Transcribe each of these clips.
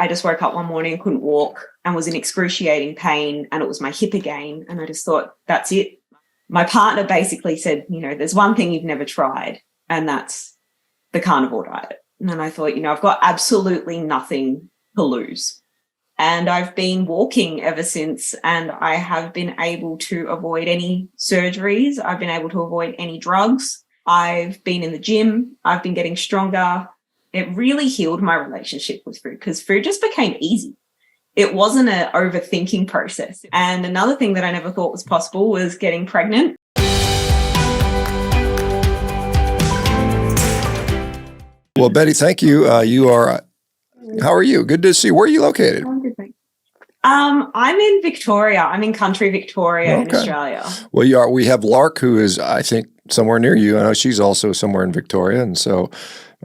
I just woke up one morning and couldn't walk and was in excruciating pain, and it was my hip again. And I just thought, that's it. My partner basically said, there's one thing you've never tried, and that's the carnivore diet. And then I thought, I've got absolutely nothing to lose. And I've been walking ever since, and I have been able to avoid any surgeries. I've been able to avoid any drugs. I've been in the gym. I've been getting stronger. It really healed my relationship with food because food just became easy. It wasn't an overthinking process. And another thing that I never thought was possible was getting pregnant. Well, Betty, thank you. How are you? Good to see you. Where are you located? I'm good, thanks. I'm in Victoria. I'm in country Victoria in Australia. Well, we have Lark, who is, I think, somewhere near you. I know she's also somewhere in Victoria. And so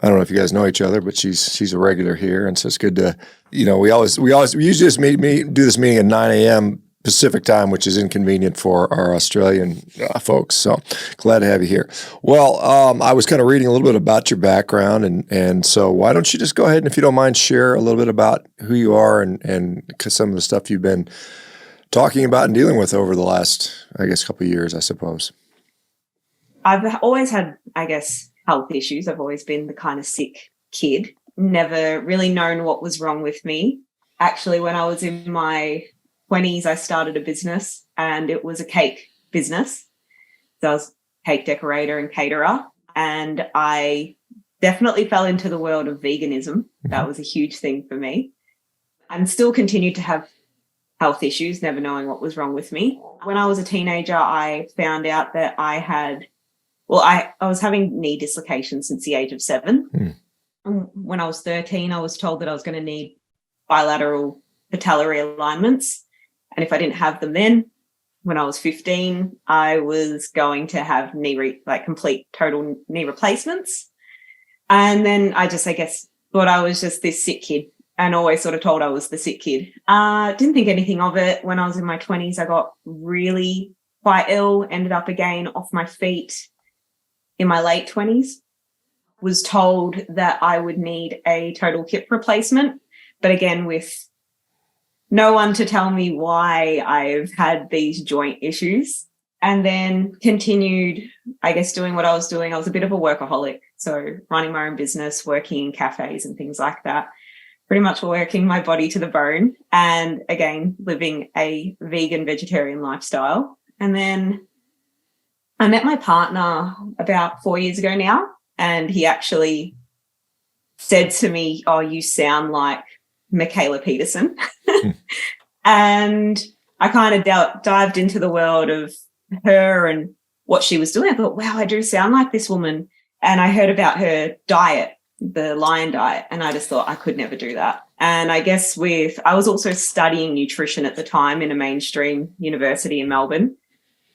I don't know if you guys know each other, but she's a regular here. And so it's good to, we usually just do this meeting at 9 a.m. Pacific time, which is inconvenient for our Australian folks. So glad to have you here. Well, I was kind of reading a little bit about your background, and so why don't you just go ahead and, if you don't mind, share a little bit about who you are and some of the stuff you've been talking about and dealing with over the last, couple of years, I suppose. I've always had, health issues. I've always been the kind of sick kid, never really known what was wrong with me. Actually, when I was in my 20s, I started a business, and it was a cake business. So I was a cake decorator and caterer, and I definitely fell into the world of veganism. That was a huge thing for me, and still continued to have health issues, never knowing what was wrong with me. When I was a teenager, I found out that I was having knee dislocations since the age of 7. When I was 13, I was told that I was going to need bilateral patellary alignments. And if I didn't have them then, when I was 15, I was going to have complete total knee replacements. And then I thought I was just this sick kid, and always sort of told I was the sick kid. Didn't think anything of it. When I was in my 20s, I got really quite ill, ended up again off my feet in my late 20s. Was told that I would need a total hip replacement, but again, with no one to tell me why I've had these joint issues. And then continued, doing what I was doing. I was a bit of a workaholic. So running my own business, working in cafes and things like that, pretty much working my body to the bone. And again, living a vegan, vegetarian lifestyle. And then I met my partner about 4 years ago now. And he actually said to me, "Oh, you sound like Michaela Peterson." And I kind of dived into the world of her and what she was doing. I thought, wow, I do sound like this woman. And I heard about her diet, the lion diet, and I just thought I could never do that. And I was also studying nutrition at the time in a mainstream university in Melbourne.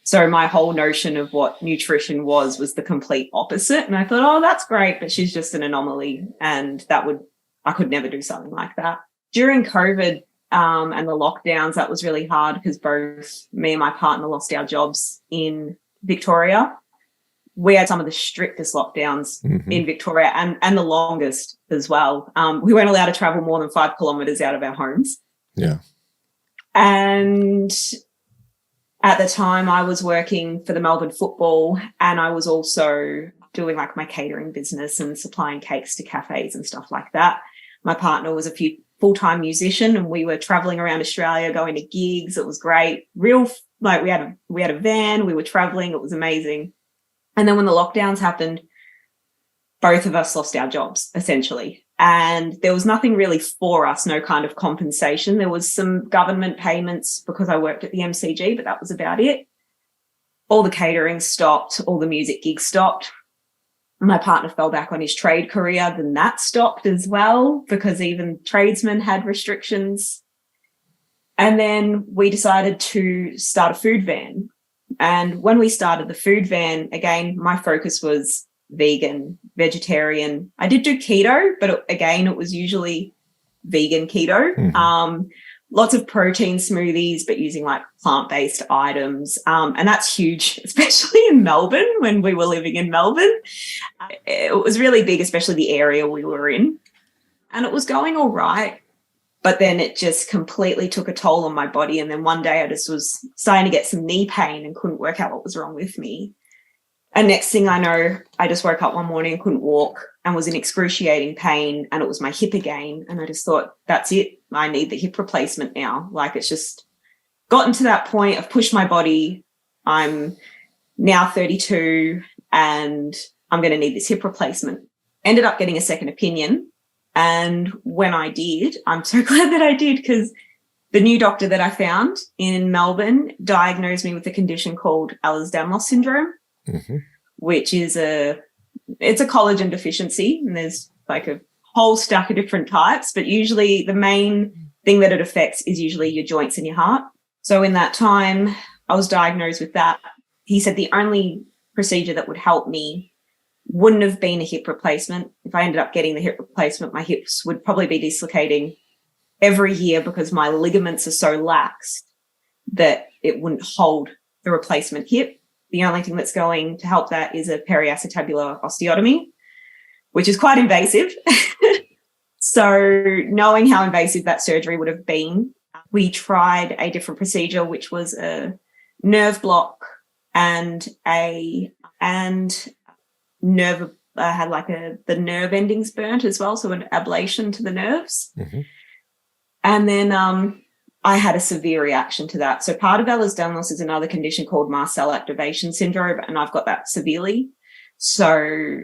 So my whole notion of what nutrition was the complete opposite. And I thought, oh, that's great, but she's just an anomaly. And I could never do something like that. During COVID and the lockdowns, that was really hard because both me and my partner lost our jobs in Victoria. We had some of the strictest lockdowns in Victoria and the longest as well. We weren't allowed to travel more than 5 kilometres out of our homes. Yeah. And at the time I was working for the Melbourne Football, and I was also doing my catering business and supplying cakes to cafes and stuff like that. My partner was a full-time musician, and we were traveling around Australia, going to gigs. It was great. We had a van, we were traveling. It was amazing. And then when the lockdowns happened, both of us lost our jobs essentially. And there was nothing really for us, no kind of compensation. There was some government payments because I worked at the MCG, but that was about it. All the catering stopped, all the music gigs stopped. My partner fell back on his trade career, then that stopped as well because even tradesmen had restrictions. And then we decided to start a food van. And when we started the food van, again, my focus was vegan, vegetarian. I did do keto, but it was usually vegan keto. Lots of protein smoothies, but using plant-based items. And that's huge, especially in Melbourne when we were living in Melbourne. It was really big, especially the area we were in. And it was going all right. But then it just completely took a toll on my body. And then one day I just was starting to get some knee pain and couldn't work out what was wrong with me. And next thing I know, I just woke up one morning and couldn't walk and was in excruciating pain, and it was my hip again. And I just thought, that's it. I need the hip replacement now. Like, it's just gotten to that point. I've pushed my body. I'm now 32 and I'm going to need this hip replacement. Ended up getting a second opinion. And when I did, I'm so glad that I did, because the new doctor that I found in Melbourne diagnosed me with a condition called Ehlers-Danlos syndrome, which is it's a collagen deficiency. And there's like a whole stack of different types, but usually the main thing that it affects is usually your joints and your heart. So in that time, I was diagnosed with that. He said the only procedure that would help me wouldn't have been a hip replacement. If I ended up getting the hip replacement, my hips would probably be dislocating every year because my ligaments are so lax that it wouldn't hold the replacement hip. The only thing that's going to help that is a periacetabular osteotomy, which is quite invasive. So knowing how invasive that surgery would have been, we tried a different procedure, which was a nerve block and nerve had like the nerve endings burnt as well, so an ablation to the nerves. And then I had a severe reaction to that. So part of Ehlers-Danlos is another condition called mast cell activation syndrome, and I've got that severely. So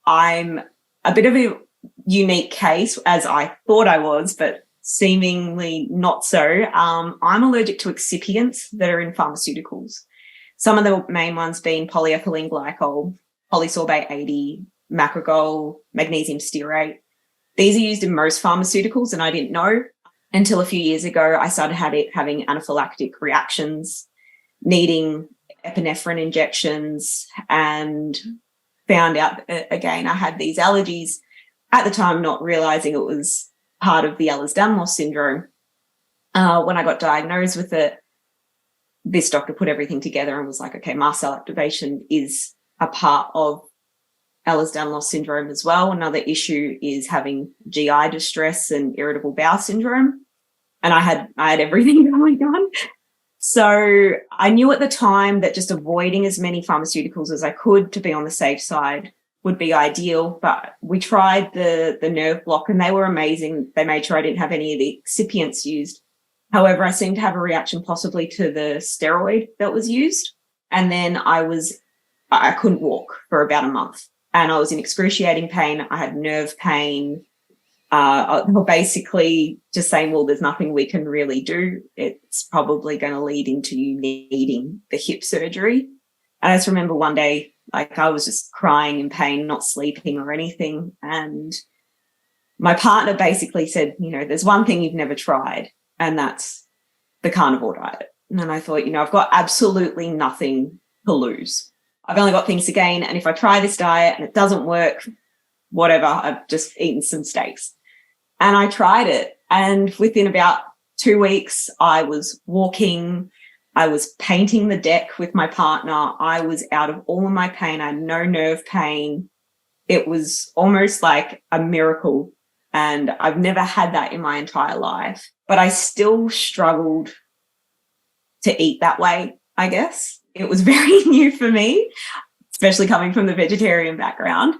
I'm a bit of a unique case, as I thought I was, but seemingly not so. I'm allergic to excipients that are in pharmaceuticals. Some of the main ones being polyethylene glycol, polysorbate 80, macrogol, magnesium stearate. These are used in most pharmaceuticals, and I didn't know until a few years ago. I started having anaphylactic reactions, needing epinephrine injections, and found out again I had these allergies at the time, not realizing it was part of the Ehlers-Danlos syndrome. When I got diagnosed with it, this doctor put everything together and was like, okay, mast cell activation is a part of Ehlers-Danlos syndrome as well. Another issue is having GI distress and irritable bowel syndrome. And I had everything going on. So I knew at the time that just avoiding as many pharmaceuticals as I could to be on the safe side would be ideal. But we tried the nerve block and they were amazing. They made sure I didn't have any of the excipients used. However, I seemed to have a reaction possibly to the steroid that was used. And then I couldn't walk for about a month and I was in excruciating pain. I had nerve pain. Basically just saying, well, there's nothing we can really do. It's probably going to lead into you needing the hip surgery. And I just remember one day, like I was just crying in pain, not sleeping or anything. And my partner basically said, there's one thing you've never tried, and that's the carnivore diet. And I thought, I've got absolutely nothing to lose. I've only got things to gain. And if I try this diet and it doesn't work, whatever, I've just eaten some steaks. And I tried it. And within about 2 weeks, I was walking, I was painting the deck with my partner. I was out of all of my pain. I had no nerve pain. It was almost like a miracle. And I've never had that in my entire life. But I still struggled to eat that way, I guess. It was very new for me, especially coming from the vegetarian background.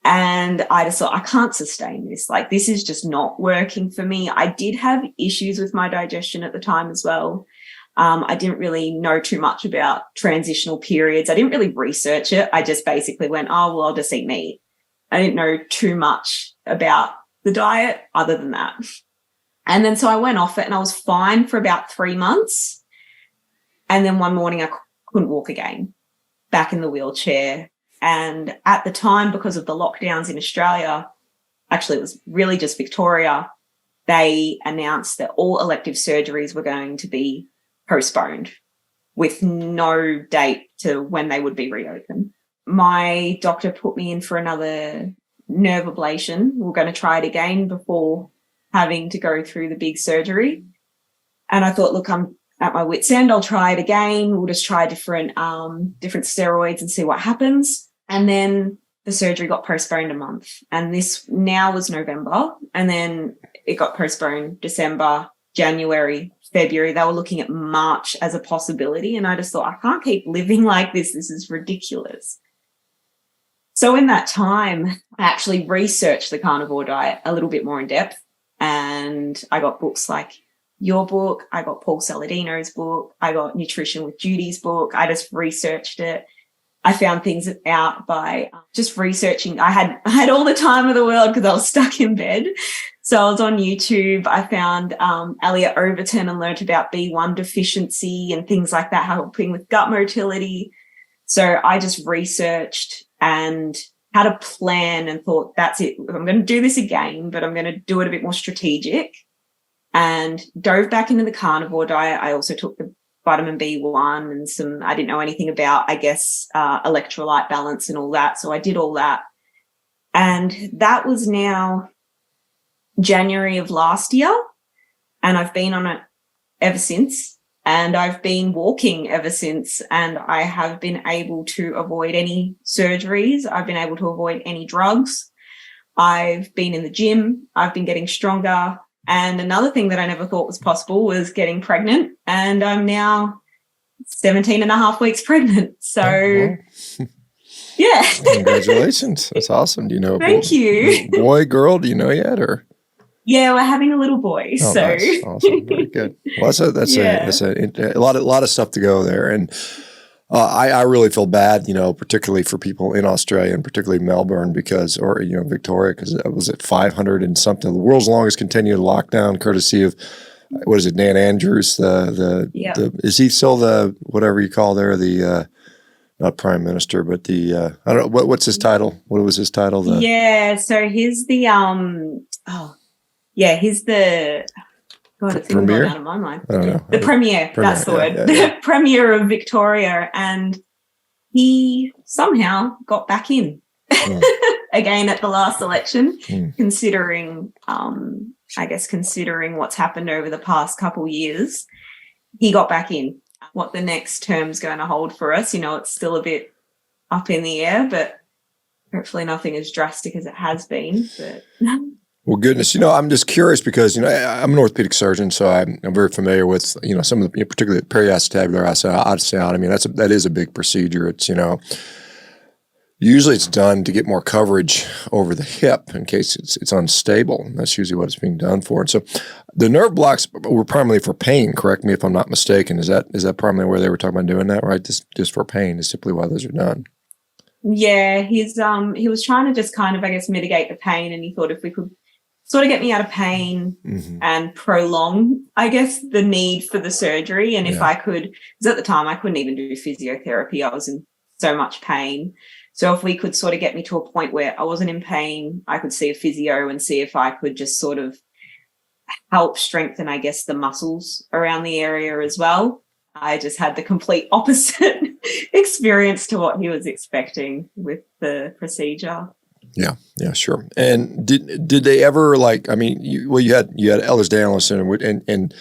And I just thought, I can't sustain this. Like, this is just not working for me. I did have issues with my digestion at the time as well. I didn't really know too much about transitional periods. I didn't really research it. I just basically went, oh, well, I'll just eat meat. I didn't know too much about the diet other than that. And then so I went off it and I was fine for about 3 months. And then one morning I couldn't walk again, back in the wheelchair. And at the time, because of the lockdowns in Australia, actually it was really just Victoria, they announced that all elective surgeries were going to be postponed with no date to when they would be reopened. My doctor put me in for another nerve ablation. We're going to try it again before having to go through the big surgery. And I thought, look, I'm at my wit's end. I'll try it again. We'll just try different steroids and see what happens. And then the surgery got postponed a month, and this now was November, and then it got postponed December, January, February. They were looking at March as a possibility, and I just thought, I can't keep living like this. This is ridiculous. So in that time, I actually researched the carnivore diet a little bit more in depth, and I got books like your book, I got Paul Saladino's book, I got Nutrition with Judy's book. I just researched it. I found things out by just researching. I had all the time of the world because I was stuck in bed. So I was on YouTube. I found Elliot Overton and learned about B1 deficiency and things like that, helping with gut motility. So I just researched and had a plan and thought, that's it. I'm going to do this again, but I'm going to do it a bit more strategic, and dove back into the carnivore diet. I also took the vitamin B1 and some, I didn't know anything about, I guess, electrolyte balance and all that. So I did all that. And that was now January of last year. And I've been on it ever since. And I've been walking ever since. And I have been able to avoid any surgeries. I've been able to avoid any drugs. I've been in the gym. I've been getting stronger. And another thing that I never thought was possible was getting pregnant. And I'm now 17 and a half weeks pregnant. So, yeah. Congratulations. That's awesome. Do you know? Thank you. Boy, girl, do you know yet? Or yeah, we're having a little boy. oh, so nice. Awesome. Very good. Well, that's a lot of stuff to go there. And I really feel bad, particularly for people in Australia and particularly Melbourne or Victoria, because it was at 500 and something, the world's longest continued lockdown, courtesy of, what is it, Dan Andrews, is he still the, whatever you call there, the, not prime minister, but the, I don't know, what's his title? What was his title? So he's the, he's the, God, it's even gone out of my mind. I don't know. The premier, that's the word. Yeah. The premier of Victoria. And he somehow got back in again at the last election, considering what's happened over the past couple of years. He got back in. What the next term's going to hold for us, it's still a bit up in the air, but hopefully nothing as drastic as it has been. But well, goodness, I'm just curious because, I'm an orthopedic surgeon, so I'm very familiar with, some of the, particularly periacetabular osteotomy. I mean, that is a big procedure. It's, usually it's done to get more coverage over the hip in case it's unstable. And that's usually what it's being done for. And so the nerve blocks were primarily for pain, correct me if I'm not mistaken. Is that primarily where they were talking about doing that, right? Just for pain is typically why those are done. Yeah, he was trying to just kind of, I guess, mitigate the pain, and he thought if we could sort of get me out of pain and prolong, I guess, the need for the surgery. And if I could, because at the time I couldn't even do physiotherapy. I was in so much pain. So if we could sort of get me to a point where I wasn't in pain, I could see a physio and see if I could just sort of help strengthen, I guess, the muscles around the area as well. I just had the complete opposite experience to what he was expecting with the procedure. Yeah, sure. And did they ever you had Ehlers-Danlos and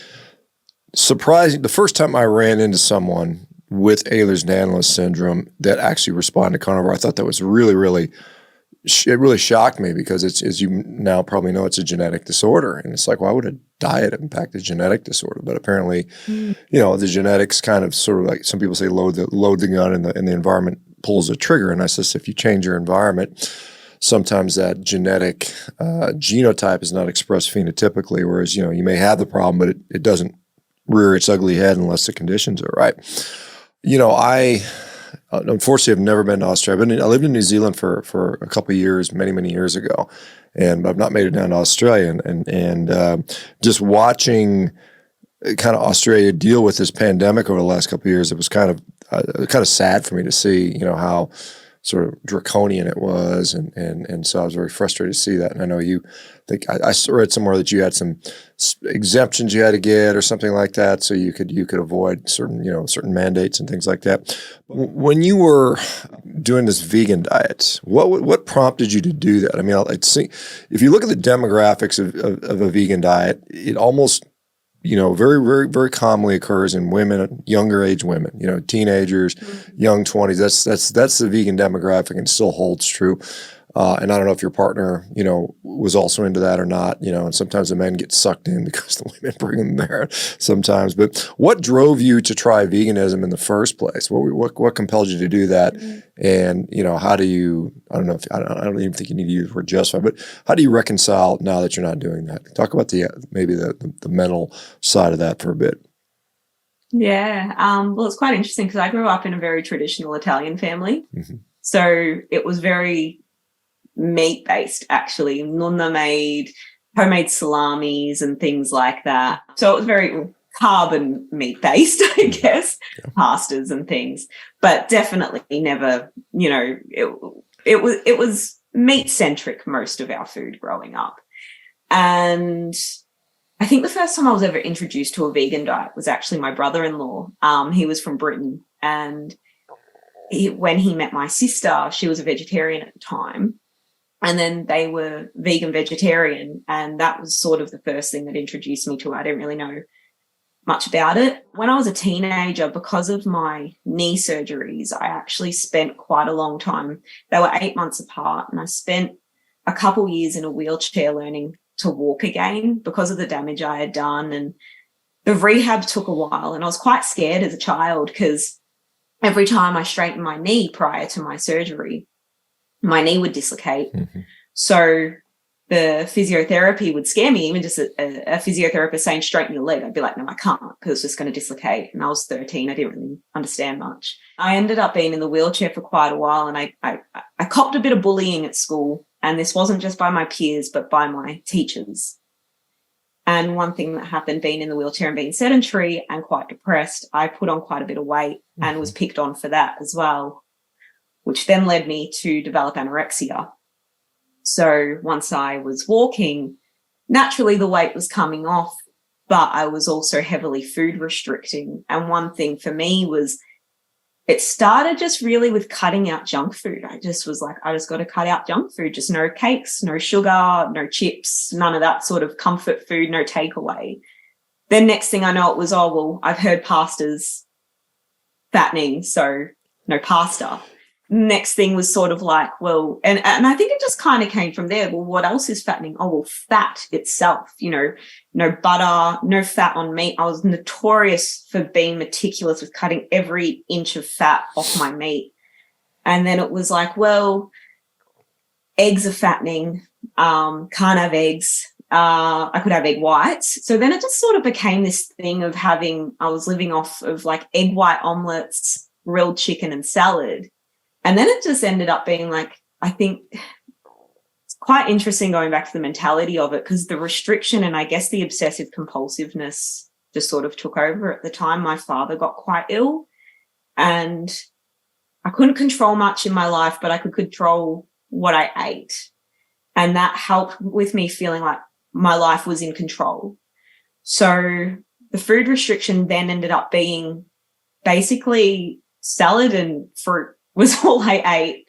surprising, the first time I ran into someone with Ehlers-Danlos syndrome that actually responded to carnivore, I thought that was really, really, it really shocked me because it's, as you now probably know, it's a genetic disorder. And it's like, why would a diet impact a genetic disorder? But apparently, the genetics kind of sort of like some people say load the gun and the environment pulls the trigger. And I says, if you change your environment, sometimes that genetic genotype is not expressed phenotypically, whereas, you may have the problem, but it doesn't rear its ugly head unless the conditions are right. I unfortunately have never been to Australia. I lived in New Zealand for a couple of years, many, many years ago, but I've not made it down to Australia. And just watching kind of Australia deal with this pandemic over the last couple of years, it was kind of sad for me to see, how sort of draconian it was, and so I was very frustrated to see that. And I know I read somewhere that you had some exemptions you had to get or something like that, so you could avoid certain mandates and things like that. When you were doing this vegan diet, what prompted you to do that? I mean, if you look at the demographics of a vegan diet, it almost very, very, very commonly occurs in women, younger age women, teenagers, young 20s. That's the vegan demographic and still holds true. And I don't know if your partner, was also into that or not, and sometimes the men get sucked in because the women bring them there sometimes. But what drove you to try veganism in the first place? What compelled you to do that? And, how do you, I don't even think you need to use the word justify, but how do you reconcile now that you're not doing that? Talk about maybe the mental side of that for a bit. Yeah. Well, it's quite interesting because I grew up in a very traditional Italian family. Mm-hmm. So it was very meat-based, actually. Nonna made homemade salamis and things like that. So it was very carb and meat-based, I guess, pastas and things. But definitely never, it was meat-centric, most of our food growing up. And I think the first time I was ever introduced to a vegan diet was actually my brother-in-law. He was from Britain. And when he met my sister, she was a vegetarian at the time. And then they were vegan vegetarian. And that was sort of the first thing that introduced me to it. I didn't really know much about it. When I was a teenager, because of my knee surgeries, I actually spent quite a long time. They were 8 months apart. And I spent a couple years in a wheelchair learning to walk again because of the damage I had done. And the rehab took a while. And I was quite scared as a child because every time I straightened my knee prior to my surgery, my knee would dislocate. Mm-hmm. So the physiotherapy would scare me, even just a physiotherapist saying, straighten your leg. I'd be like, no, I can't because it's just going to dislocate. And I was 13. I didn't really understand much. I ended up being in the wheelchair for quite a while. And I copped a bit of bullying at school. And this wasn't just by my peers, but by my teachers. And one thing that happened, being in the wheelchair and being sedentary and quite depressed, I put on quite a bit of weight and was picked on for that as well, which then led me to develop anorexia. So once I was walking, naturally the weight was coming off, but I was also heavily food restricting. And one thing for me was it started just really with cutting out junk food. I just was like, I just got to cut out junk food, just no cakes, no sugar, no chips, none of that sort of comfort food, no takeaway. Then next thing I know, it was, oh, well, I've heard pasta's fattening, so no pasta. Next thing was sort of like, well, and I think it just kind of came from there. Well, what else is fattening? Oh, well, fat itself, no butter, no fat on meat. I was notorious for being meticulous with cutting every inch of fat off my meat. And then it was like, well, eggs are fattening, can't have eggs. I could have egg whites. So then it just sort of became this thing of I was living off of like egg white omelets, grilled chicken and salad. And then it just ended up being like, I think it's quite interesting going back to the mentality of it because the restriction and I guess the obsessive compulsiveness just sort of took over. At the time, my father got quite ill and I couldn't control much in my life, but I could control what I ate. And that helped with me feeling like my life was in control. So the food restriction then ended up being basically salad and fruit was all I ate.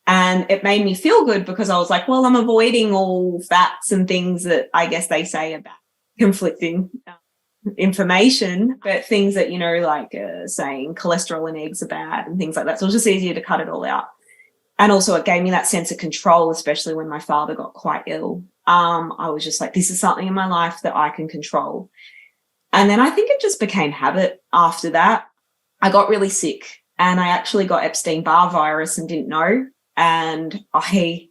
And it made me feel good because I was like, well, I'm avoiding all fats and things that I guess they say about conflicting information, but things that, like saying cholesterol and eggs are bad and things like that. So it was just easier to cut it all out. And also it gave me that sense of control, especially when my father got quite ill. I was just like, this is something in my life that I can control. And then I think it just became habit after that. I got really sick. And I actually got Epstein-Barr virus and didn't know. And I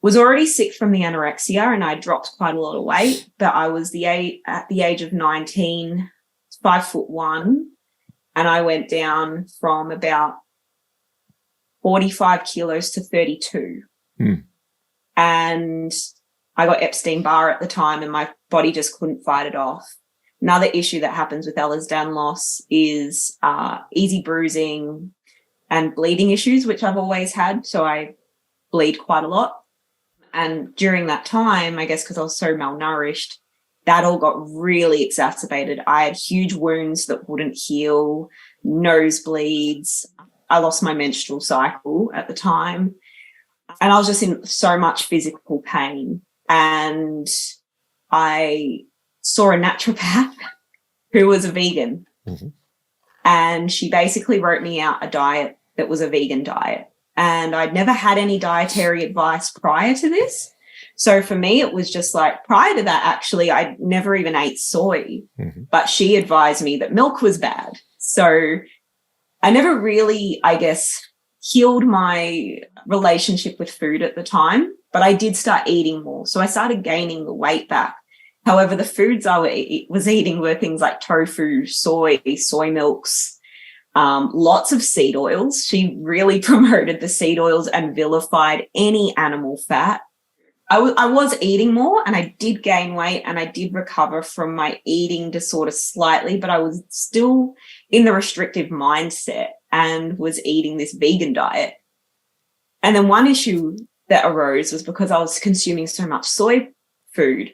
was already sick from the anorexia and I dropped quite a lot of weight. But I was at the age of 19, 5'1", and I went down from about 45 kilos to 32. And I got Epstein-Barr at the time and my body just couldn't fight it off. Another issue that happens with Ehlers-Danlos is easy bruising and bleeding issues, which I've always had. So I bleed quite a lot. And during that time, I guess because I was so malnourished, that all got really exacerbated. I had huge wounds that wouldn't heal, nosebleeds. I lost my menstrual cycle at the time. And I was just in so much physical pain. And I saw a naturopath who was a vegan. Mm-hmm. And she basically wrote me out a diet that was a vegan diet. And I'd never had any dietary advice prior to this. So for me, it was just like, prior to that, actually, I never even ate soy, but she advised me that milk was bad. So I never really, I guess, healed my relationship with food at the time, but I did start eating more. So I started gaining the weight back. However, the foods I was eating were things like tofu, soy milks, lots of seed oils. She really promoted the seed oils and vilified any animal fat. I was eating more, and I did gain weight, and I did recover from my eating disorder slightly, but I was still in the restrictive mindset and was eating this vegan diet. And then one issue that arose was because I was consuming so much soy food,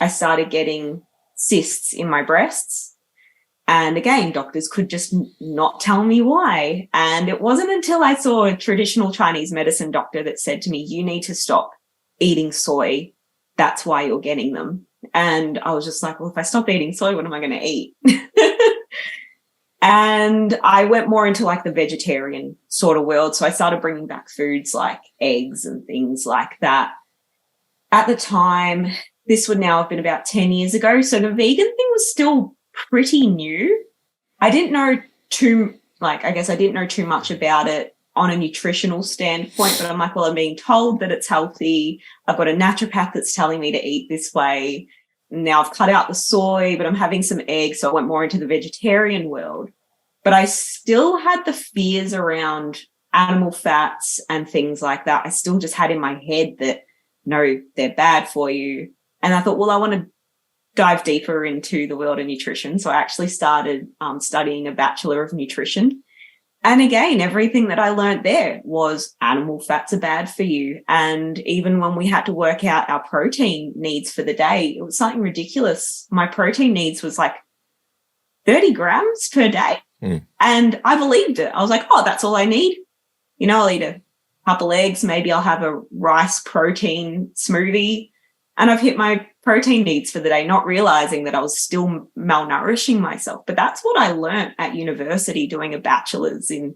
I started getting cysts in my breasts. And again, doctors could just not tell me why. And it wasn't until I saw a traditional Chinese medicine doctor that said to me, you need to stop eating soy. That's why you're getting them. And I was just like, well, if I stop eating soy, what am I going to eat? And I went more into like the vegetarian sort of world. So I started bringing back foods like eggs and things like that. At the time, this would now have been about 10 years ago. So the vegan thing was still pretty new. I didn't know too much about it on a nutritional standpoint, but I'm like, well, I'm being told that it's healthy. I've got a naturopath that's telling me to eat this way. Now I've cut out the soy, but I'm having some eggs. So I went more into the vegetarian world, but I still had the fears around animal fats and things like that. I still just had in my head that, no, they're bad for you. And I thought, well, I want to dive deeper into the world of nutrition. So I actually started studying a Bachelor of Nutrition. And again, everything that I learned there was animal fats are bad for you. And even when we had to work out our protein needs for the day, it was something ridiculous. My protein needs was like 30 grams per day. And I believed it. I was like, oh, that's all I need. You know, I'll eat a couple eggs. Maybe I'll have a rice protein smoothie. And I've hit my protein needs for the day, not realizing that I was still malnourishing myself. But that's what I learned at university doing a bachelor's in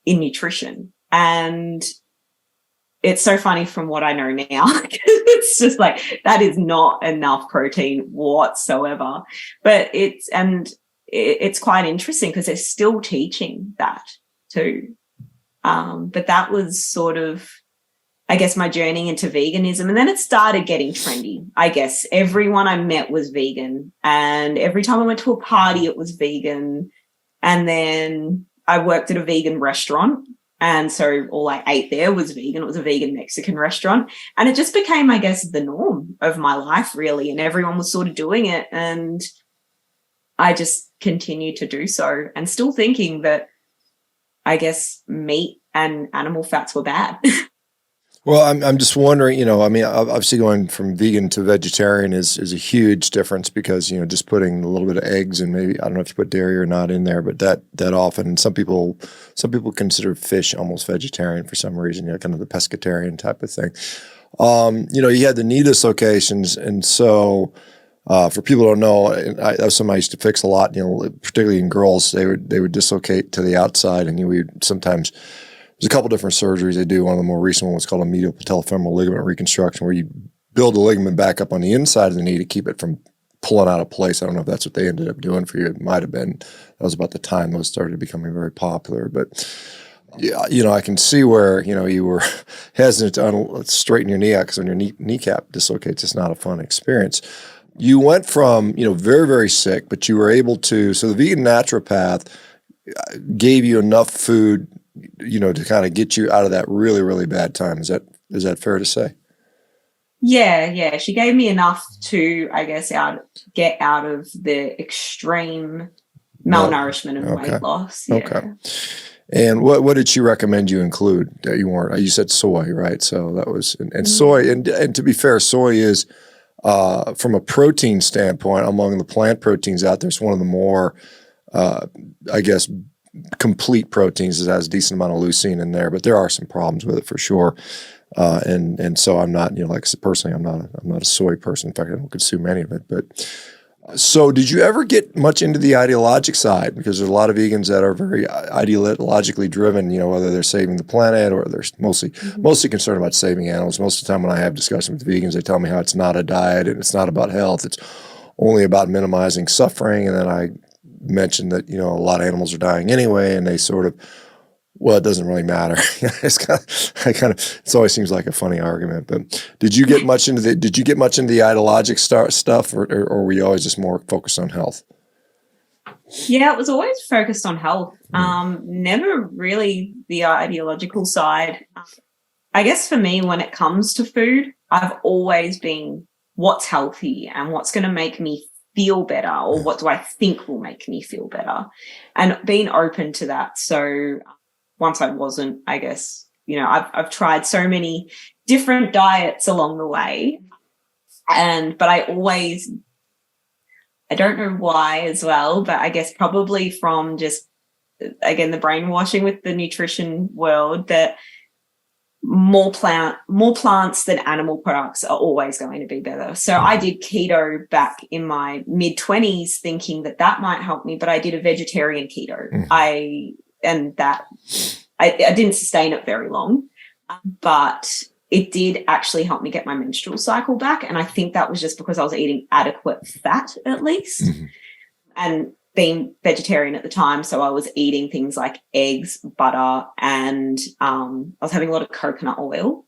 nutrition. And it's so funny from what I know now. It's just like, that is not enough protein whatsoever. But it's quite interesting because they're still teaching that too. But that was sort of, I guess, my journey into veganism. And then it started getting trendy. I guess everyone I met was vegan. And every time I went to a party, it was vegan. And then I worked at a vegan restaurant. And so all I ate there was vegan. It was a vegan Mexican restaurant. And it just became, I guess, the norm of my life, really. And everyone was sort of doing it. And I just continued to do so, and still thinking that, I guess, meat and animal fats were bad. Well, I'm just wondering, you know, I mean, obviously going from vegan to vegetarian is a huge difference because, you know, just putting a little bit of eggs and maybe, I don't know if you put dairy or not in there, but that often, some people consider fish almost vegetarian for some reason, you know, kind of the pescatarian type of thing. You know, you had the knee dislocations, and so for people who don't know, that was something I used to fix a lot, you know, particularly in girls, they would dislocate to the outside, and we would sometimes. There's a couple different surgeries they do. One of the more recent ones called a medial patellofemoral ligament reconstruction, where you build the ligament back up on the inside of the knee to keep it from pulling out of place. I don't know if that's what they ended up doing for you. It might have been. That was about the time those started becoming very popular. But yeah, you know, I can see where, you know, you were hesitant to straighten your knee out because when your kneecap dislocates, it's not a fun experience. You went from, you know, very, very sick, but you were able to, so the vegan naturopath gave you enough food, you know, to kind of get you out of that really, really bad time. Is that fair to say? Yeah. She gave me enough to, I guess, get out of the extreme malnourishment and weight loss. Yeah. Okay. And what did she recommend you include that you weren't? You said soy, right? So that was, and soy, and to be fair, soy is, from a protein standpoint, among the plant proteins out there, it's one of the more, I guess, complete proteins. It has a decent amount of leucine in there, but there are some problems with it for sure. And so I'm not, you know, like personally, I'm not a soy person. In fact, I don't consume any of it. But So did you ever get much into the ideologic side? Because there's a lot of vegans that are very ideologically driven, whether they're saving the planet or they're mostly concerned about saving animals. Most of the time when I have discussions with vegans, they tell me how it's not a diet and it's not about health. It's only about minimizing suffering. And then I mentioned that, a lot of animals are dying anyway, and they sort of, well, it doesn't really matter. It always seems like a funny argument. But did you get much into the ideologic stuff, or were you always just more focused on health? Yeah, it was always focused on health. Never really the ideological side. I guess for me, when it comes to food, I've always been what's healthy and what's going to make me feel better, or what do I think will make me feel better, and being open to that. So once I wasn't, I guess, I've tried so many different diets along the way. But I don't know why as well, but I guess probably from just, again, the brainwashing with the nutrition world, that more plants than animal products are always going to be better. So I did keto back in my mid-20s thinking that might help me, but I did a vegetarian keto. I didn't sustain it very long, but it did actually help me get my menstrual cycle back. And I think that was just because I was eating adequate fat, at least, and being vegetarian at the time. So I was eating things like eggs, butter, and I was having a lot of coconut oil.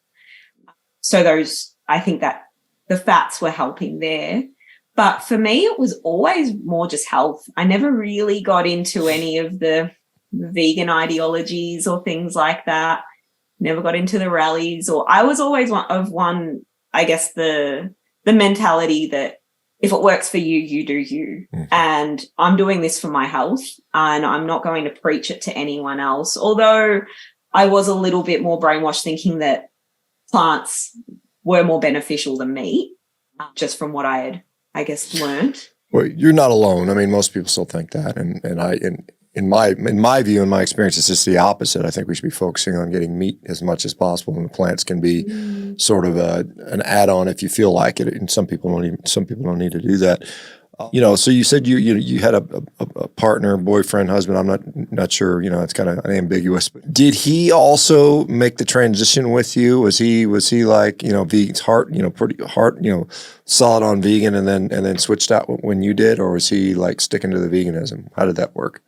So I think that the fats were helping there. But for me, it was always more just health. I never really got into any of the vegan ideologies or things like that. Never got into the rallies, or I was always one, I guess, the mentality that if it works for you, you do you. And I'm doing this for my health, and I'm not going to preach it to anyone else. Although I was a little bit more brainwashed thinking that plants were more beneficial than meat, just from what I had, I guess, learned. Well, you're not alone. I mean, most people still think that, in my view, in my experience, it's just the opposite. I think we should be focusing on getting meat as much as possible, and the plants can be sort of an add-on if you feel like it. And some people don't need to do that. So you said you had a partner, boyfriend, husband. I'm not sure. It's kind of ambiguous. But did he also make the transition with you? Was he like vegan's pretty hard, solid on vegan, and then switched out when you did, or was he like sticking to the veganism? How did that work?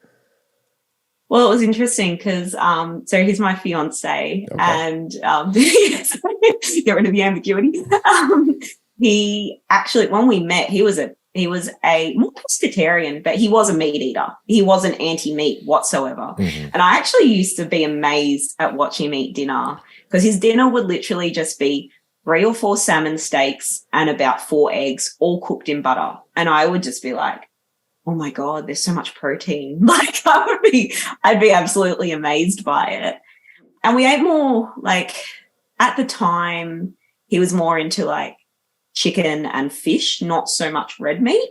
Well, it was interesting because so he's my fiance, and get rid of the ambiguity. He actually, when we met, he was a more pescatarian, but he was a meat eater. He wasn't anti-meat whatsoever. And I actually used to be amazed at watching him eat dinner, because his dinner would literally just be 3 or 4 salmon steaks and about 4 eggs, all cooked in butter. And I would just be like, oh my God, there's so much protein. Like I'd be absolutely amazed by it. And we ate more, like, at the time, he was more into like chicken and fish, not so much red meat,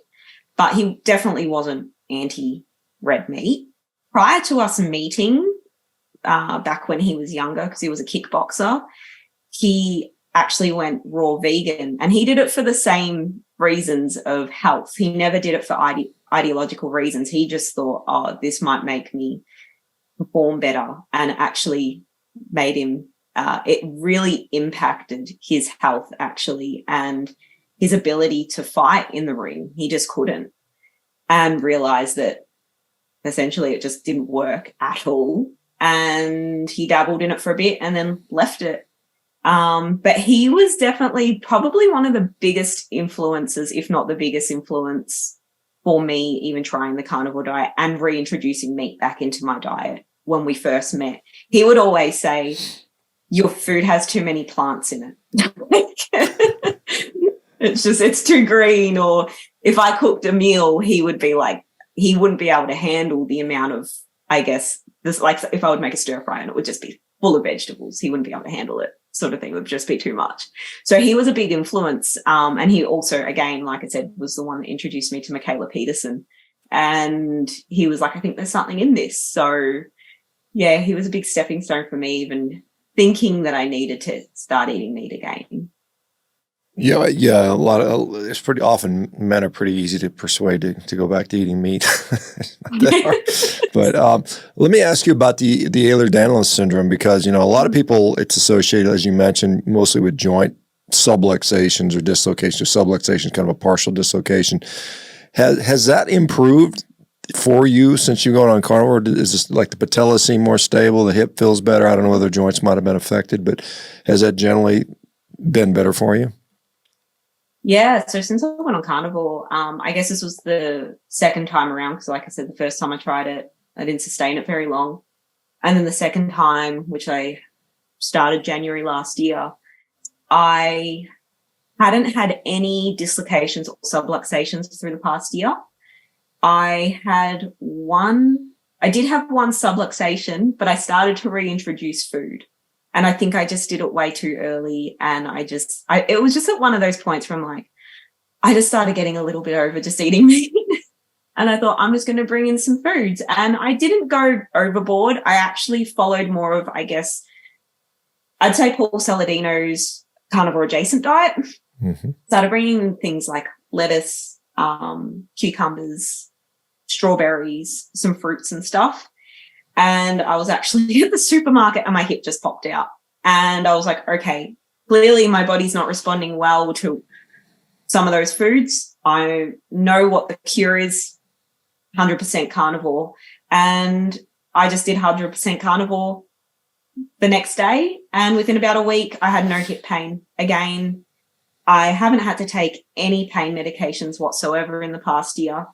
but he definitely wasn't anti-red meat. Prior to us meeting, back when he was younger, because he was a kickboxer, he actually went raw vegan, and he did it for the same reasons of health. He never did it for ideological reasons. He just thought, oh, this might make me perform better, and actually made him, it really impacted his health actually, and his ability to fight in the ring. He just couldn't, and realized that essentially it just didn't work at all. And he dabbled in it for a bit and then left it. But he was definitely probably one of the biggest influences, if not the biggest influence for me, even trying the carnivore diet and reintroducing meat back into my diet. When we first met, he would always say, your food has too many plants in it. It's too green. Or if I cooked a meal, he would be like, he wouldn't be able to handle the amount of, I guess, this, like if I would make a stir fry and it would just be full of vegetables, he wouldn't be able to handle it, sort of thing. It would just be too much. So he was a big influence. And he also, again, like I said, was the one that introduced me to Mikhaila Peterson. And he was like, I think there's something in this. So yeah, he was a big stepping stone for me, even thinking that I needed to start eating meat again. Yeah. It's pretty often men are pretty easy to persuade to go back to eating meat. It's not that hard. But let me ask you about the Ehlers-Danlos syndrome, because, a lot of people, it's associated, as you mentioned, mostly with joint subluxations or dislocations. Subluxation is kind of a partial dislocation. Has that improved for you since you're going on carnivore? Is this like the patella seem more stable? The hip feels better? I don't know whether joints might have been affected, but has that generally been better for you? Yeah, so since I went on carnivore, I guess this was the second time around, because like I said, the first time I tried it, I didn't sustain it very long. And then the second time, which I started January last year, I hadn't had any dislocations or subluxations through the past year. I did have one subluxation, but I started to reintroduce food. And I think I just did it way too early. And it was just at one of those points where I'm like, I just started getting a little bit over just eating meat. And I thought, I'm just going to bring in some foods. And I didn't go overboard. I actually followed more of, I guess, I'd say Paul Saladino's carnivore adjacent diet. Mm-hmm. Started bringing in things like lettuce, cucumbers, strawberries, some fruits and stuff. And I was actually at the supermarket and my hip just popped out. And I was like, okay, clearly my body's not responding well to some of those foods. I know what the cure is, 100% carnivore. And I just did 100% carnivore the next day. And within about a week, I had no hip pain again. I haven't had to take any pain medications whatsoever in the past year.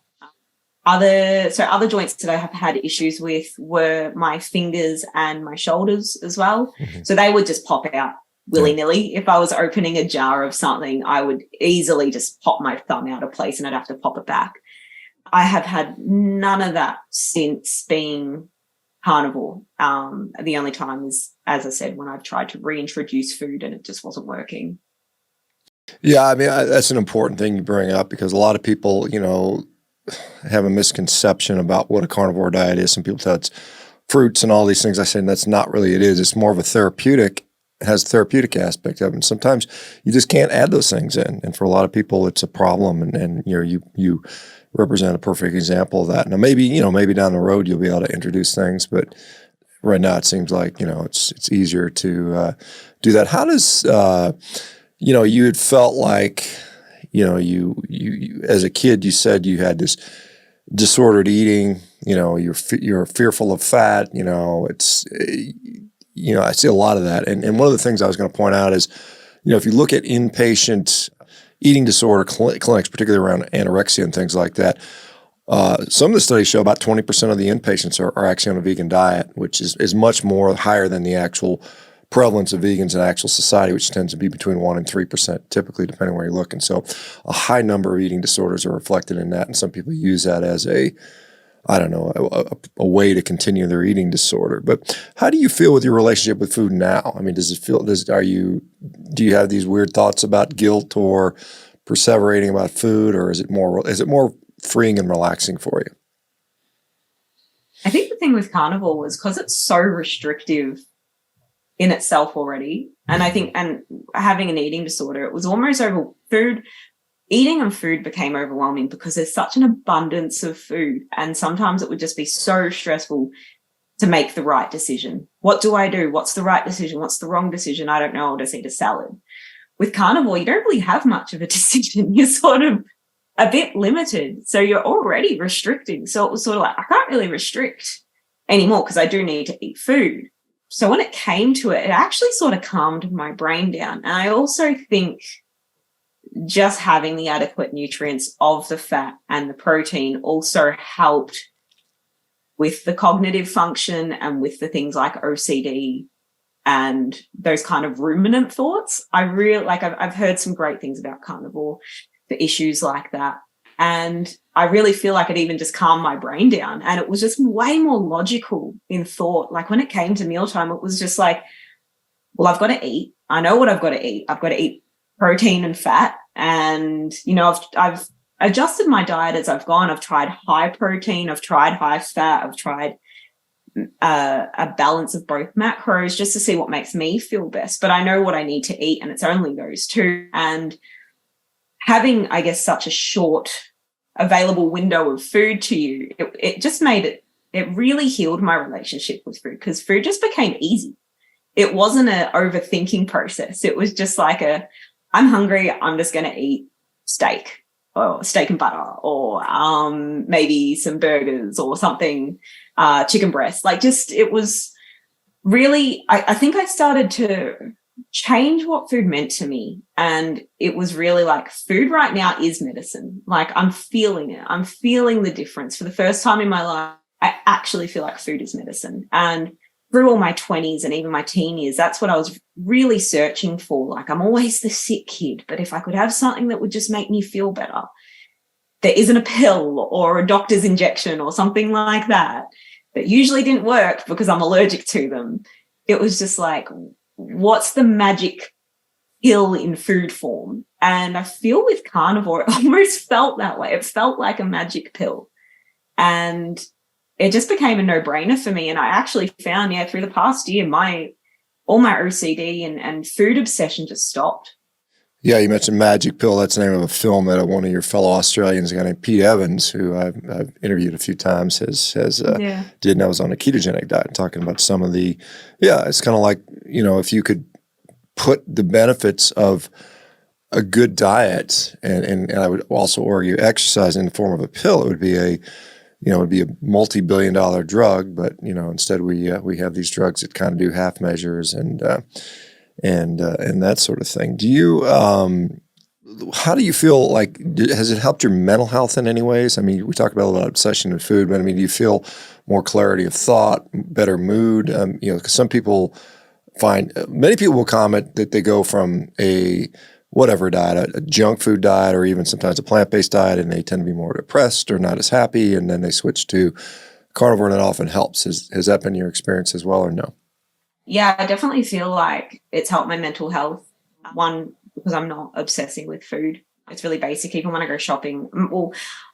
Other joints that I have had issues with were my fingers and my shoulders as well. Mm-hmm. So they would just pop out willy-nilly. Yeah. If I was opening a jar of something, I would easily just pop my thumb out of place and I'd have to pop it back. I have had none of that since being carnivore. The only time is, as I said, when I've tried to reintroduce food and it just wasn't working. Yeah, I mean, that's an important thing you bring up, because a lot of people, have a misconception about what a carnivore diet is. Some people tell it's fruits and all these things. I say that's not really it is. It's more of a therapeutic, it has a therapeutic aspect of it. And sometimes you just can't add those things in. And for a lot of people, it's a problem. And you represent a perfect example of that. Now, maybe down the road, you'll be able to introduce things, but right now it seems like, it's easier to do that. How does, you had felt like, you as a kid, you said you had this disordered eating, you're fearful of fat, it's, I see a lot of that. And one of the things I was going to point out is, if you look at inpatient eating disorder clinics, particularly around anorexia and things like that, some of the studies show about 20% of the inpatients are actually on a vegan diet, which is much more higher than the actual prevalence of vegans in actual society, which tends to be between 1% and 3%, typically, depending where you look. And so a high number of eating disorders are reflected in that. And some people use that as a way to continue their eating disorder. But how do you feel with your relationship with food now? I mean, do you have these weird thoughts about guilt or perseverating about food, or is it more freeing and relaxing for you? I think the thing with carnivore was because it's so restrictive in itself already. And I think, and having an eating disorder, it was almost eating and food became overwhelming because there's such an abundance of food. And sometimes it would just be so stressful to make the right decision. What do I do? What's the right decision? What's the wrong decision? I don't know. I'll just eat a salad. With carnivore, you don't really have much of a decision. You're sort of a bit limited. So you're already restricting. So it was sort of like, I can't really restrict anymore because I do need to eat food. So when it came to it, it actually sort of calmed my brain down. And I also think just having the adequate nutrients of the fat and the protein also helped with the cognitive function and with the things like OCD and those kind of ruminant thoughts. I've heard some great things about carnivore for issues like that. And I really feel like it even just calmed my brain down. And it was just way more logical in thought. Like when it came to mealtime, it was just like, well, I've got to eat. I know what I've got to eat. I've got to eat protein and fat. And, I've adjusted my diet as I've gone. I've tried high protein. I've tried high fat. I've tried a balance of both macros just to see what makes me feel best. But I know what I need to eat, and it's only those two. And having, I guess, such a short available window of food to you, it just made it really healed my relationship with food, because food just became easy. It wasn't an overthinking process. It was just like I'm hungry, I'm just going to eat steak, or steak and butter, or maybe some burgers or something, chicken breast. Like, just, it was really, I think I started to change what food meant to me. And it was really like, food right now is medicine. Like, I'm feeling it. I'm feeling the difference. For the first time in my life, I actually feel like food is medicine. And through all my 20s and even my teen years, that's what I was really searching for. Like, I'm always the sick kid, but if I could have something that would just make me feel better, there isn't a pill or a doctor's injection or something like that usually didn't work because I'm allergic to them. It was just like, what's the magic pill in food form? And I feel with carnivore, it almost felt that way. It felt like a magic pill. And it just became a no-brainer for me. And I actually found, through the past year, all my OCD and food obsession just stopped. Yeah, you mentioned magic pill. That's the name of a film that one of your fellow Australians, a guy named Pete Evans, who I've interviewed a few times, did, and I was on a ketogenic diet, talking about some of the, it's kind of like, if you could put the benefits of a good diet and I would also argue exercise in the form of a pill, it would be a multi-billion-dollar drug, but instead we have these drugs that kind of do half measures and that sort of thing. Do you, how do you feel like, has it helped your mental health in any ways? I mean, we talk about a lot of obsession with food, but I mean, do you feel more clarity of thought, better mood? Because some people many people will comment that they go from a whatever diet, a junk food diet, or even sometimes a plant-based diet, and they tend to be more depressed or not as happy, and then they switch to carnivore, and it often helps. Has that been your experience as well, or no? Yeah, I definitely feel like it's helped my mental health. One, because I'm not obsessing with food. It's really basic. Even when I go shopping, well,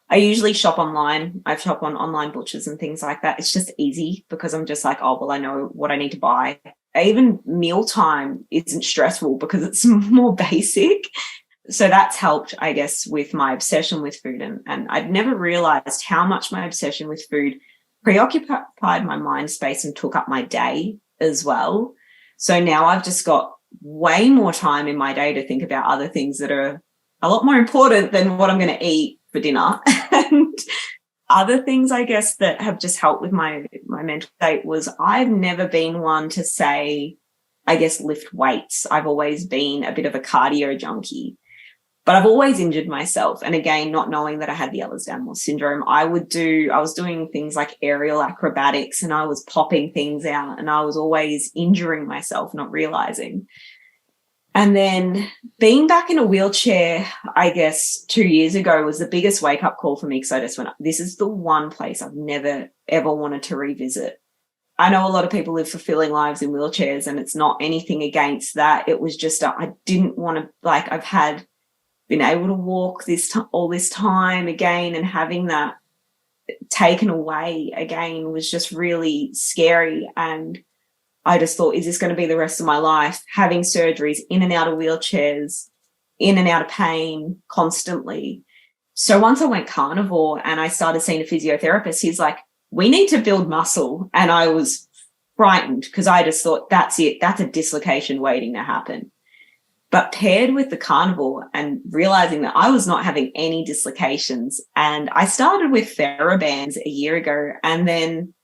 I usually shop online. I shop on online butchers and things like that. It's just easy because I'm just like, oh, well, I know what I need to buy. Even mealtime isn't stressful because it's more basic. So that's helped, I guess, with my obsession with food. And I'd never realized how much my obsession with food preoccupied my mind space and took up my day as well. So now I've just got way more time in my day to think about other things that are a lot more important than what I'm going to eat for dinner. And other things, I guess, that have just helped with my mental state was, I've never been one to say, I guess, lift weights. I've always been a bit of a cardio junkie, but I've always injured myself. And again, not knowing that I had the Ehlers-Danlos syndrome, I was doing things like aerial acrobatics and I was popping things out and I was always injuring myself, not realizing. And then being back in a wheelchair, I guess 2 years ago, was the biggest wake-up call for me, because I just went, this is the one place I've never, ever wanted to revisit. I know a lot of people live fulfilling lives in wheelchairs, and it's not anything against that. It was just, I didn't want to, like, I've been able to walk all this time again, and having that taken away again was just really scary. And I just thought, is this going to be the rest of my life? Having surgeries, in and out of wheelchairs, in and out of pain constantly. So once I went carnivore and I started seeing a physiotherapist, he's like, we need to build muscle. And I was frightened because I just thought, that's it. That's a dislocation waiting to happen. But paired with the carnivore and realizing that I was not having any dislocations, and I started with TheraBands a year ago, and then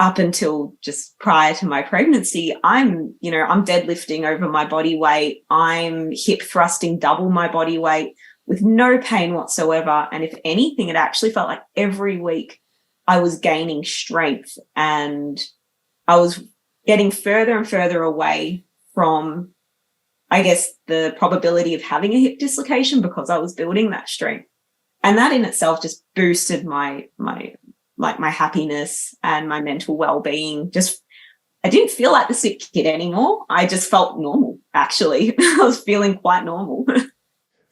up until just prior to my pregnancy, I'm deadlifting over my body weight. I'm hip thrusting double my body weight with no pain whatsoever. And if anything, it actually felt like every week I was gaining strength, and I was getting further and further away from, I guess, the probability of having a hip dislocation, because I was building that strength. And that in itself just boosted my happiness and my mental well-being. Just, I didn't feel like the sick kid anymore. I just felt normal, actually. I was feeling quite normal.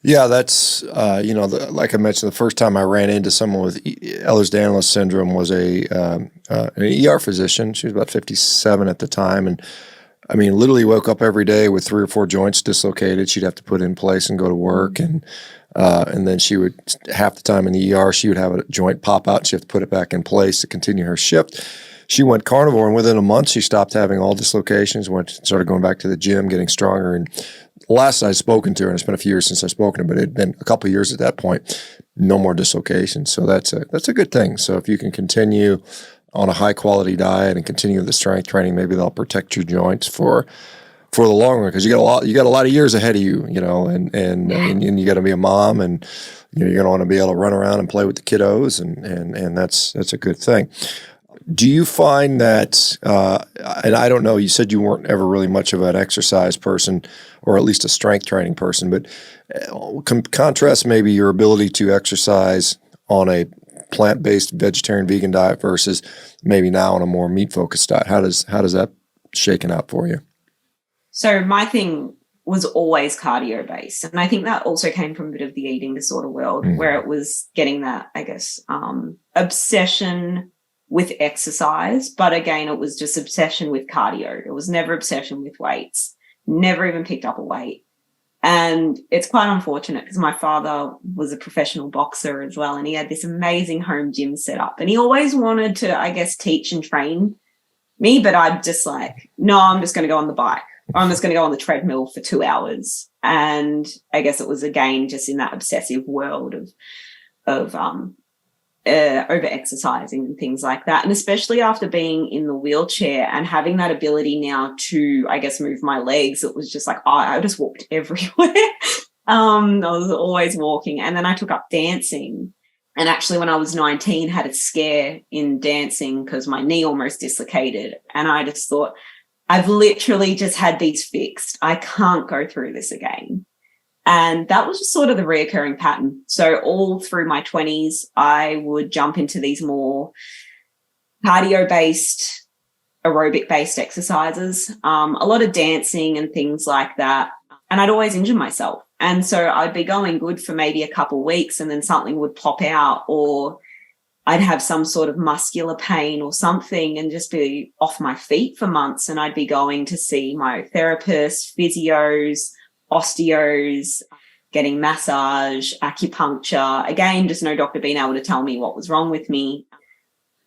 Yeah, that's, like I mentioned, the first time I ran into someone with Ehlers-Danlos syndrome was an ER physician. She was about 57 at the time. And I mean, literally woke up every day with 3 or 4 joints dislocated. She'd have to put in place and go to work. And then she would, half the time in the ER, she would have a joint pop out. And she had to put it back in place to continue her shift. She went carnivore, and within a month, she stopped having all dislocations, started going back to the gym, getting stronger. And last I'd spoken to her, and it's been a few years since I've spoken to her, but it had been a couple of years at that point, no more dislocations. So that's a good thing. So if you can continue on a high quality diet and continue the strength training, maybe they'll protect your joints for the long run, because you got a lot of years ahead of you, and you got to be a mom, and you're going to want to be able to run around and play with the kiddos, and that's a good thing. Do you find that, and I don't know, you said you weren't ever really much of an exercise person, or at least a strength training person, but contrast maybe your ability to exercise on a plant-based vegetarian vegan diet versus maybe now on a more meat-focused diet. How does that shaken out for you? So my thing was always cardio-based, and I think that also came from a bit of the eating disorder world, where it was getting that, I guess, obsession with exercise, but again, it was just obsession with cardio. It was never obsession with weights, never even picked up a weight. And it's quite unfortunate because my father was a professional boxer as well, and he had this amazing home gym set up, and he always wanted to, I guess, teach and train me, but I'd just like, no, I'm just going to go on the bike, or I'm just going to go on the treadmill for 2 hours. And I guess it was, again, just in that obsessive world of over exercising and things like that. And especially after being in the wheelchair and having that ability now to, I guess, move my legs, it was just like, I just walked everywhere. I was always walking. And then I took up dancing. And actually, when I was 19, had a scare in dancing because my knee almost dislocated. And I just thought, I've literally just had these fixed. I can't go through this again. And that was just sort of the reoccurring pattern. So all through my 20s, I would jump into these more cardio-based, aerobic-based exercises, a lot of dancing and things like that. And I'd always injure myself. And so I'd be going good for maybe a couple of weeks, and then something would pop out, or I'd have some sort of muscular pain or something and just be off my feet for months. And I'd be going to see my therapist, physios, osteos, getting massage, acupuncture. Again, just no doctor being able to tell me what was wrong with me,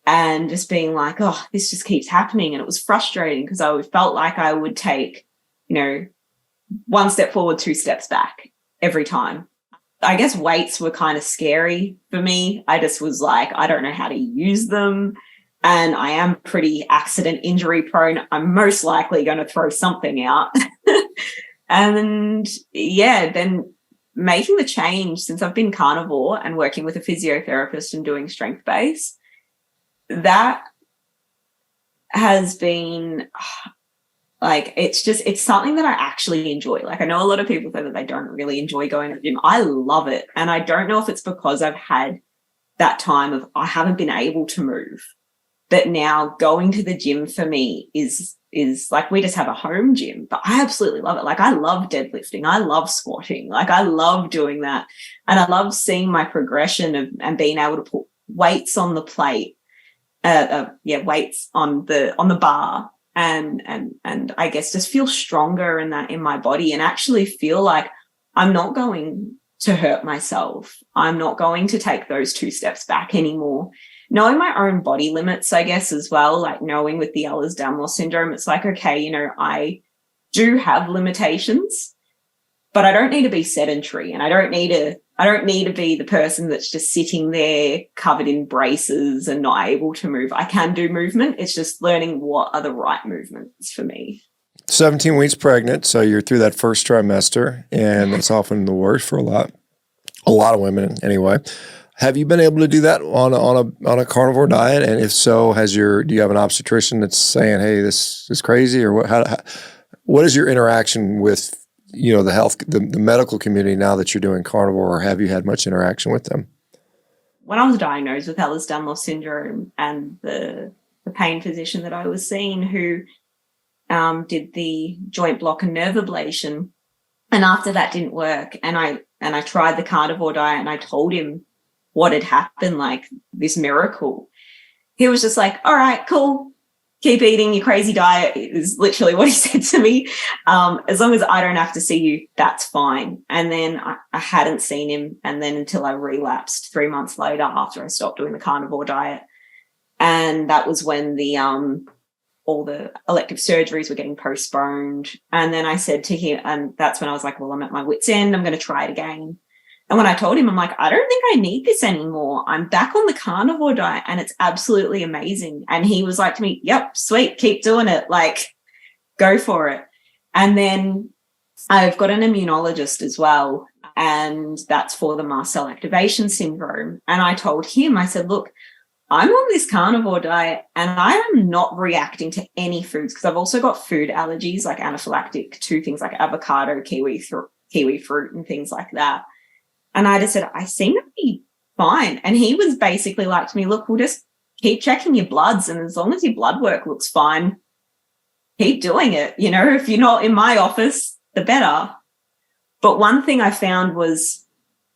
and just being like, oh, this just keeps happening. And it was frustrating because I felt like I would take, 1 step forward, 2 steps back every time. I guess weights were kind of scary for me. I just was like, I don't know how to use them. And I am pretty accident injury prone. I'm most likely going to throw something out. And yeah, then making the change since I've been carnivore and working with a physiotherapist and doing strength-based, that has been like, it's something that I actually enjoy. Like, I know a lot of people say that they don't really enjoy going to the gym. I love it. And I don't know if it's because I've had that time of I haven't been able to move. But now going to the gym for me is like, we just have a home gym, but I absolutely love it. Like, I love deadlifting. I love squatting. Like, I love doing that. And I love seeing my progression and being able to put weights on the plate, weights on the bar, and I guess just feel stronger in my body, and actually feel like I'm not going to hurt myself. I'm not going to take those 2 steps back anymore. Knowing my own body limits, I guess, as well, like knowing with the Ehlers-Danlos syndrome, it's like, okay, I do have limitations, but I don't need to be sedentary, and I don't need to be the person that's just sitting there covered in braces and not able to move. I can do movement. It's just learning what are the right movements for me. 17 weeks pregnant, so you're through that first trimester, and that's often the worst for a lot of women anyway. Have you been able to do that on a carnivore diet? And if so, do you have an obstetrician that's saying, "Hey, this is crazy," or what is your interaction with the health, the medical community now that you're doing carnivore, or have you had much interaction with them? When I was diagnosed with Ehlers-Danlos syndrome, and the pain physician that I was seeing, who did the joint block and nerve ablation, and after that didn't work, and and I tried the carnivore diet and I told him what had happened, like this miracle, he was just like, all right, cool. Keep eating your crazy diet is literally what he said to me. As long as I don't have to see you, that's fine. And then I hadn't seen him. And then until I relapsed 3 months later after I stopped doing the carnivore diet. And that was when all the elective surgeries were getting postponed. And then I said to him, and that's when I was like, well, I'm at my wit's end. I'm going to try it again. And when I told him, I'm like, I don't think I need this anymore. I'm back on the carnivore diet and it's absolutely amazing. And he was like to me, yep, sweet, keep doing it. Like, go for it. And then I've got an immunologist as well. And that's for the mast cell activation syndrome. And I told him, I said, look, I'm on this carnivore diet and I am not reacting to any foods because I've also got food allergies, like anaphylactic to things like avocado, kiwi fruit and things like that. And I just said, I seem to be fine. And he was basically like to me, look, we'll just keep checking your bloods. And as long as your blood work looks fine, keep doing it. You know, if you're not in my office, the better. But one thing I found was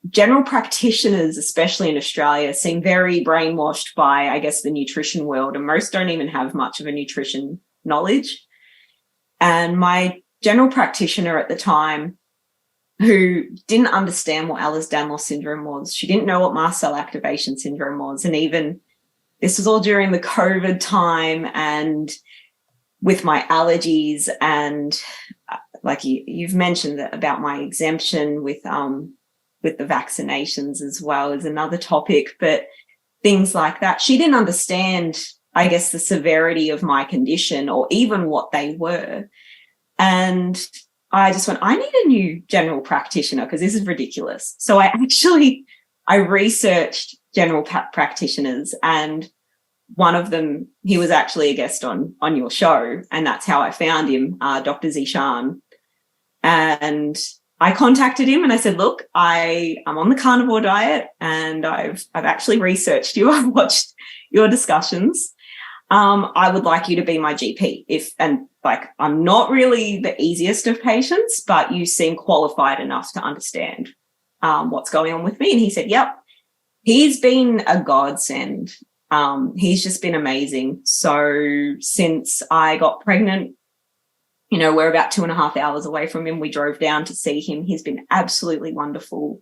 general practitioners, especially in Australia, seem very brainwashed by, I guess, the nutrition world. And most don't even have much of a nutrition knowledge. And my general practitioner at the time, who didn't understand what Ehlers-Danlos syndrome was. She didn't know what mast cell activation syndrome was. And even this was all during the COVID time and with my allergies and like you've mentioned about my exemption with the vaccinations as well is another topic, but things like that. She didn't understand, I guess, the severity of my condition or even what they were. And I just went, I need a new general practitioner because this is ridiculous. So I researched general practitioners, and one of them, he was actually a guest on your show, and that's how I found him, Dr. Shawn. And I contacted him and I said, look, I'm on the carnivore diet and I've actually researched you. I've watched your discussions. I would like you to be my GP I'm not really the easiest of patients, but you seem qualified enough to understand what's going on with me. And he said, yep, he's been a godsend. He's just been amazing. So since I got pregnant, you know, we're about 2.5 hours away from him. We drove down to see him. He's been absolutely wonderful.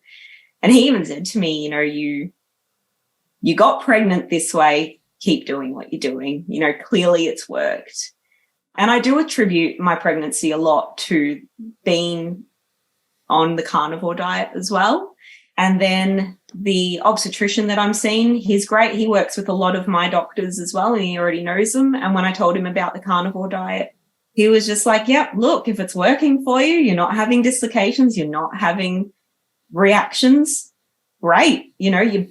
And he even said to me, you know, you got pregnant this way. Keep doing what you're doing. You know, clearly it's worked. And I do attribute my pregnancy a lot to being on the carnivore diet as well. And then the obstetrician that I'm seeing, he's great. He works with a lot of my doctors as well, and he already knows them. And when I told him about the carnivore diet, he was just like, yep, look, if it's working for you, you're not having dislocations, you're not having reactions, great. You know,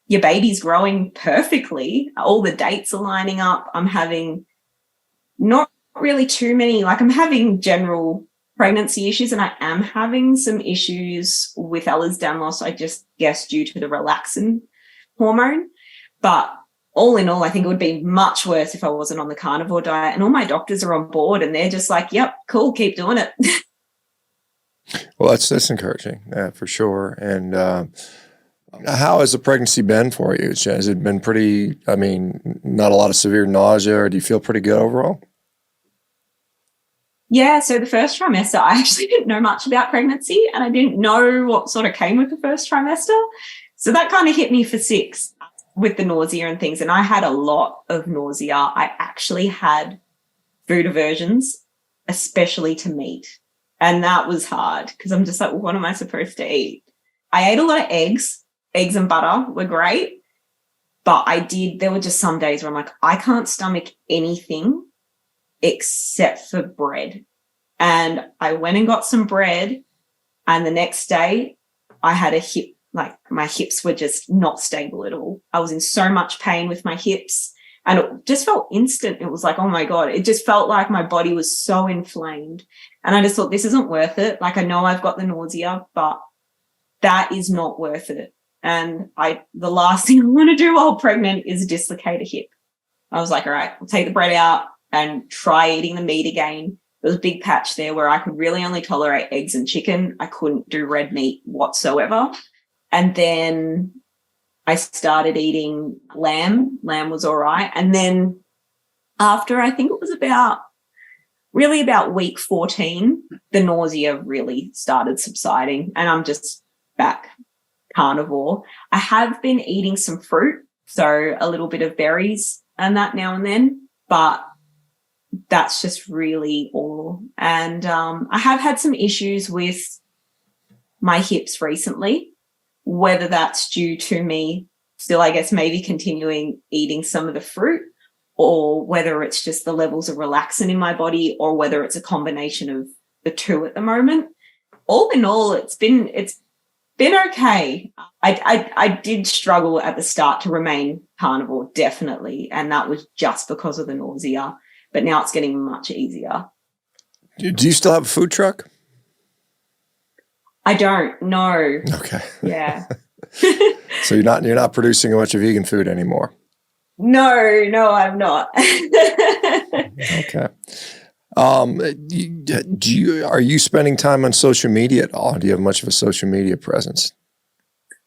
your baby's growing perfectly. All the dates are lining up. I'm having not really too many, like I'm having general pregnancy issues and I am having some issues with Ehlers-Danlos, I just guess due to the relaxin hormone. But all in all, I think it would be much worse if I wasn't on the carnivore diet, and all my doctors are on board and they're just like, yep, cool, keep doing it. Well, that's encouraging, for sure. And how has the pregnancy been for you? Has it been pretty, I mean, not a lot of severe nausea, or do you feel pretty good overall? Yeah, so the first trimester, I actually didn't know much about pregnancy and I didn't know what sort of came with the first trimester. So that kind of hit me for 6 with the nausea and things. And I had a lot of nausea. I actually had food aversions, especially to meat. And that was hard because I'm just like, well, what am I supposed to eat? I ate a lot of eggs. Eggs and butter were great. But there were just some days where I'm like, I can't stomach anything except for bread. And I went and got some bread. And the next day I had a hip, like my hips were just not stable at all. I was in so much pain with my hips and it just felt instant. It was like, oh my God, it just felt like my body was so inflamed. And I just thought, this isn't worth it. Like I know I've got the nausea, but that is not worth it. And the last thing I want to do while pregnant is dislocate a hip. I was like, all right, we'll take the bread out and try eating the meat again. there was a big patch there where I could really only tolerate eggs and chicken. I couldn't do red meat whatsoever. And then I started eating lamb. Lamb was all right. And then after, I think it was about week 14, the nausea really started subsiding, and I'm just back carnivore. I have been eating some fruit, so a little bit of berries and that now and then, but that's just really all. And I have had some issues with my hips recently, whether that's due to me still, I guess, maybe continuing eating some of the fruit, or whether it's just the levels of relaxin in my body, or whether it's a combination of the two at the moment. All in all, it's been okay. I did struggle at the start to remain carnivore, definitely, and that was just because of the nausea. But now it's getting much easier. Do you still have a food truck? I don't. No. Okay. Yeah. So you're not producing a bunch of vegan food anymore. No, I'm not. Okay. Are you spending time on social media at all? Do you have much of a social media presence?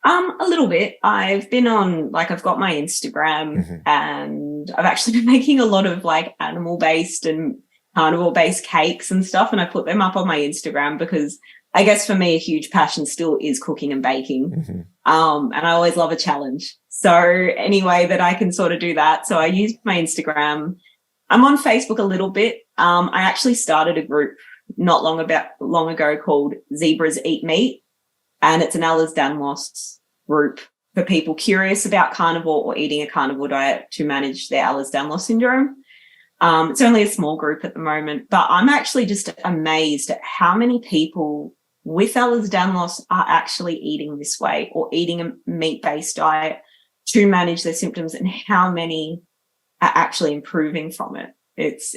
A little bit. I've been on, I've got my Instagram, and I've actually been making a lot of animal-based and carnivore-based cakes and stuff, and I put them up on my Instagram because I guess for me a huge passion still is cooking and baking. And I always love a challenge. So any way that I can sort of do that. So I use my Instagram. I'm on Facebook a little bit. I actually started a group not long ago called Zebras Eat Meat, and it's an Ehlers-Danlos group for people curious about carnivore or eating a carnivore diet to manage their Ehlers-Danlos syndrome. It's only a small group at the moment, but I'm actually just amazed at how many people with Ehlers-Danlos are actually eating this way or eating a meat-based diet to manage their symptoms, and how many are actually improving from it. It's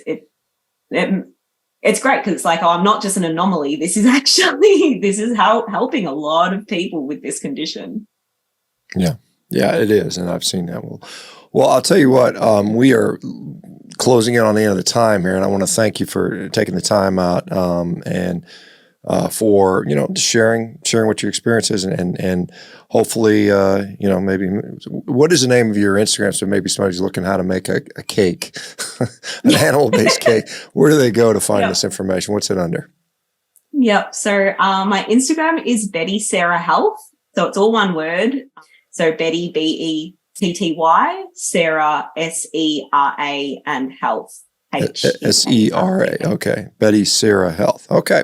great because it's like, oh, I'm not just an anomaly. This is helping a lot of people with this condition. Yeah, it is, and I've seen that. Well, I'll tell you what. We are closing in on the end of the time here, and I want to thank you for taking the time out and for sharing what your experience is, and hopefully maybe what is the name of your Instagram, so maybe somebody's looking how to make a cake, an animal-based cake. Where do they go to find this information? What's it under? Yep. So my Instagram is Betty Sarah Health. So it's all one word. So Betty, Betty, Sarah, Sera, and Health. Sera. Okay. Betty Sarah Health. Okay.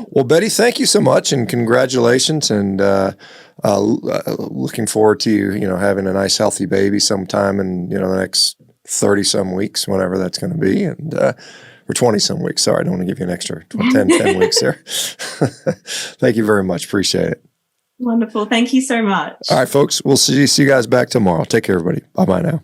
Well, Betty, thank you so much, and congratulations, and looking forward to you, having a nice healthy baby sometime in, the next 30 some weeks, whenever that's going to be. And, or 20 some weeks. Sorry. I don't want to give you an extra 10 weeks there. Thank you very much. Appreciate it. Wonderful. Thank you so much. All right, folks. We'll see you guys back tomorrow. Take care, everybody. Bye-bye now.